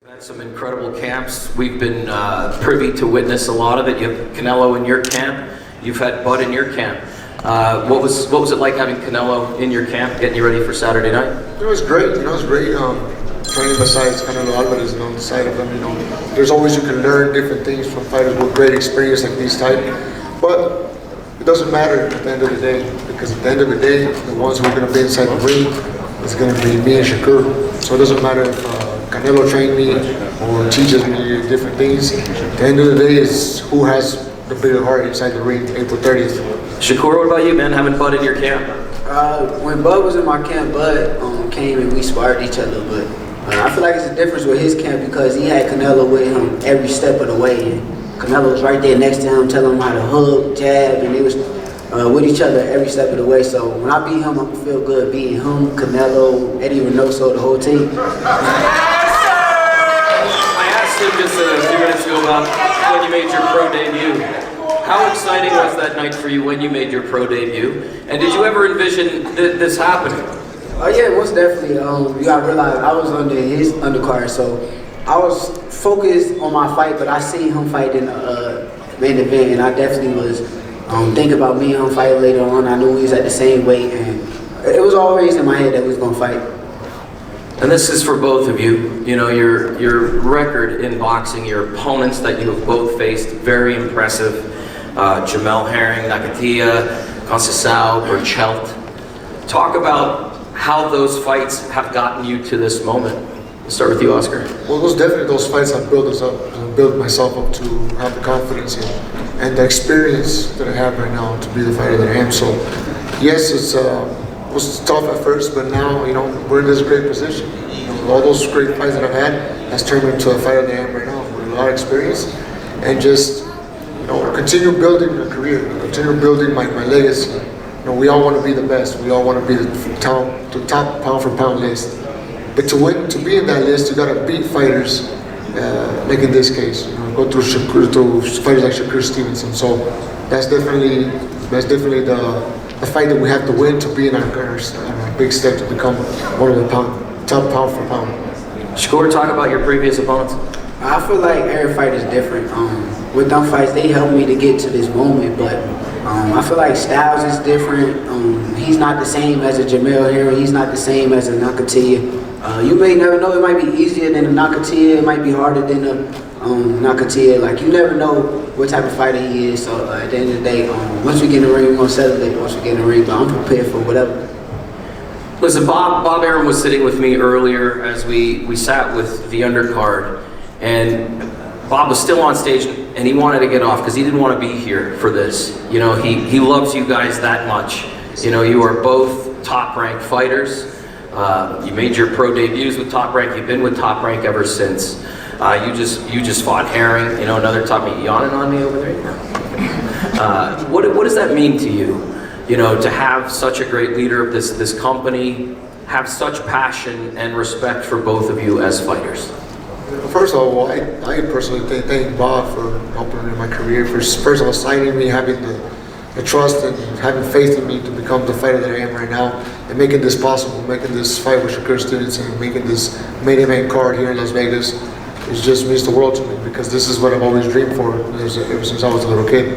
Had some incredible camps. We've been privy to witness a lot of it. You have Canelo in your camp. You've had Bud in your camp. What was it like having Canelo in your camp, getting you ready for Saturday night? It was great. It was great. Training besides Canelo Alvarez and on the side of him, there's always you can learn different things from fighters with great experience like these type. But it doesn't matter at the end of the day, because at the end of the day, the ones who are going to be inside the ring is going to be me and Shakur. So it doesn't matter if Canelo trained me or teaches me different things. At the end of the day is who has the bigger heart inside the ring, April 30th. Shakur, what about you, man, having Bud in your camp? When Bud was in my camp, Bud came and we sparred each other, but I feel like it's a difference with his camp because he had Canelo with him every step of the way. And Canelo was right there next to him, telling him how to hook, jab, and they was with each other every step of the way. So when I beat him, I feel good beating him, Canelo, Eddie Reynoso, the whole team. I asked him just a few minutes ago about when you made your pro debut. How exciting was that night for you when you made your pro debut? And did you ever envision this happening? Oh yeah, most definitely. You gotta realize I was under his undercard, so I was focused on my fight, but I seen him fight in the main event, and I definitely was thinking about me and him fighting later on. I knew we was at the same weight, and it was always in my head that we was gonna fight. And this is for both of you. You know, your record in boxing, your opponents that you have both faced, very impressive. Jamel Herring, Nakatia, Conceição, Burchelt. Talk about how those fights have gotten you to this moment. Let's start with you, Oscar. Well, those fights have built us up, built myself up to have the confidence and the experience that I have right now to be the fighter that I am. So, yes, it was tough at first, but now we're in this great position. All those great fights that I've had has turned me into a fighter that I am right now with a lot of experience, and just continue building a career, continue building my legacy. We all want to be the best. We all want to be the top pound for pound list. But to be in that list, you got to beat fighters, like in this case. Go through fighters like Shakur Stevenson. So that's definitely the fight that we have to win to be in our big step to become one of the top pound for pound. Shakur, talk about your previous opponents. I feel like every fight is different. With them fights, they helped me to get to this moment, but I feel like Styles is different. He's not the same as a Jamel Herring. He's not the same as a Nakatia. You may never know. It might be easier than a Nakatia. It might be harder than a Nakatia. Like, you never know what type of fighter he is. So at the end of the day, once we get in the ring, we're going to settle it once we get in the ring. But I'm prepared for whatever. Listen, Bob Arum was sitting with me earlier as we sat with the undercard, and Bob was still on stage, and he wanted to get off because he didn't want to be here for this. He loves you guys that much. You are both top-ranked fighters. You made your pro debuts with Top Rank. You've been with Top Rank ever since. You just fought Herring. Another top. You yawning on me over there? What does that mean to you? To have such a great leader of this company, have such passion and respect for both of you as fighters. First of all, I personally thank Bob for helping me in my career. First of all, signing me, having the trust and having faith in me to become the fighter that I am right now, and making this possible, making this fight with Shakur Stevenson, making this main event card here in Las Vegas. It just means the world to me because this is what I've always dreamed for ever since I was a little kid.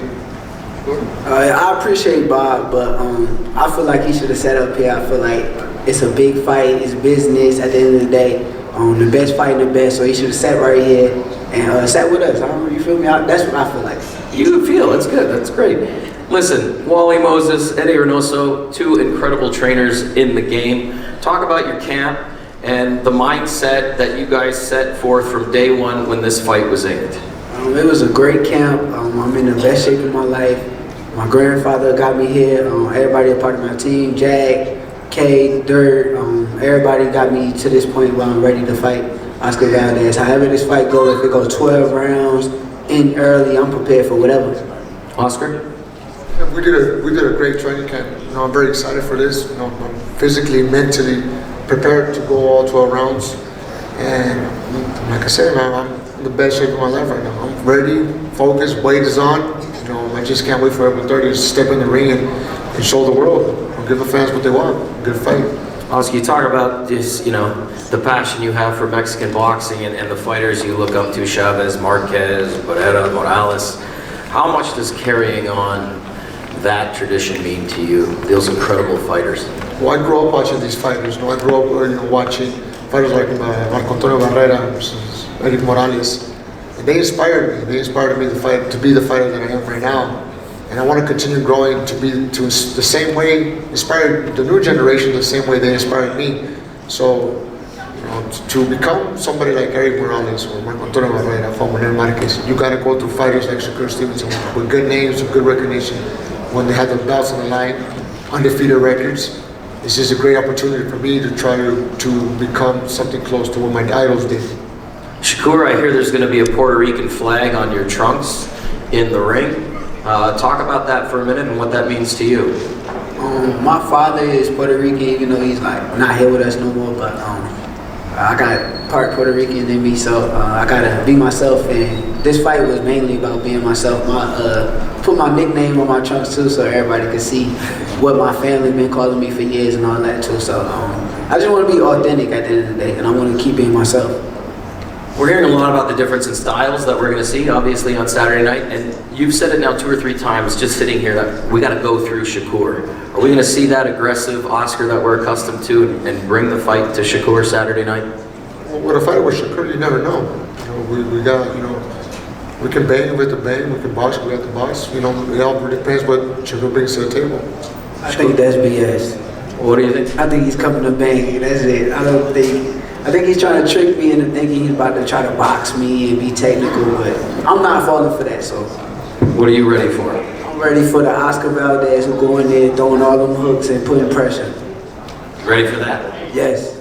I appreciate Bob, but I feel like he should have set up here. I feel like it's a big fight, it's business at the end of the day. The best fighting the best, so he should have sat right here and sat with us. You feel me? That's what I feel like. You feel, that's good, that's great. Listen, Wally Moses, Eddie Reynoso, two incredible trainers in the game. Talk about your camp and the mindset that you guys set forth from day one when this fight was inked. It was a great camp. I'm in the best shape of my life. My grandfather got me here. Everybody a part of my team, Jack, K, Dirt, everybody got me to this point where I'm ready to fight Oscar Valdez. However this fight goes, if it goes 12 rounds, in early, I'm prepared for whatever. Oscar? Yeah, we did a great training camp. I'm very excited for this. I'm physically, mentally prepared to go all 12 rounds. And like I said, man, I'm in the best shape of my life right now. I'm ready, focused, weight is on. I just can't wait for April 30th to step in the ring and show the world. I'll give the fans what they want. Good fight. Oscar, you talk about this, the passion you have for Mexican boxing and the fighters you look up to, Chavez, Marquez, Barrera, Morales. How much does carrying on that tradition mean to you, those incredible fighters? Well, I grew up watching these fighters. I grew up watching fighters like Marco Antonio Barrera, Eric Morales. And they inspired me. They inspired me to be the fighter that I am right now. And I want to continue growing to the same way, inspire the new generation the same way they inspired me. So, to become somebody like Eric Morales or Marco Antonio Barrera, Manuel Marquez, you got to go through fighters like Shakur Stevenson with good names, with good recognition. When they have the belts on the line, undefeated records, this is a great opportunity for me to try to become something close to what my idols did. Shakur, I hear there's going to be a Puerto Rican flag on your trunks in the ring. Talk about that for a minute and what that means to you. My father is Puerto Rican, even though he's not here with us no more, but I got part Puerto Rican in me, so I gotta be myself, and this fight was mainly about being myself. Put my nickname on my trunks too, so everybody could see what my family been calling me for years and all that too. So I just want to be authentic at the end of the day, and I want to keep being myself. We're hearing a lot about the difference in styles that we're going to see, obviously, on Saturday night. And you've said it now 2 or 3 times, just sitting here, that we got to go through Shakur. Are we going to see that aggressive Oscar that we're accustomed to and bring the fight to Shakur Saturday night? Well, with a fighter with Shakur, you never know. We got, we can bang with the bang, we can box, we got the box. It all depends what Shakur brings to the table. I think that's BS. What do you think? I think he's coming to bang. That's it. I think he's trying to trick me into thinking he's about to try to box me and be technical, but I'm not falling for that, so. What are you ready for? I'm ready for the Oscar Valdez who go in there throwing all them hooks and putting pressure. Ready for that? Yes.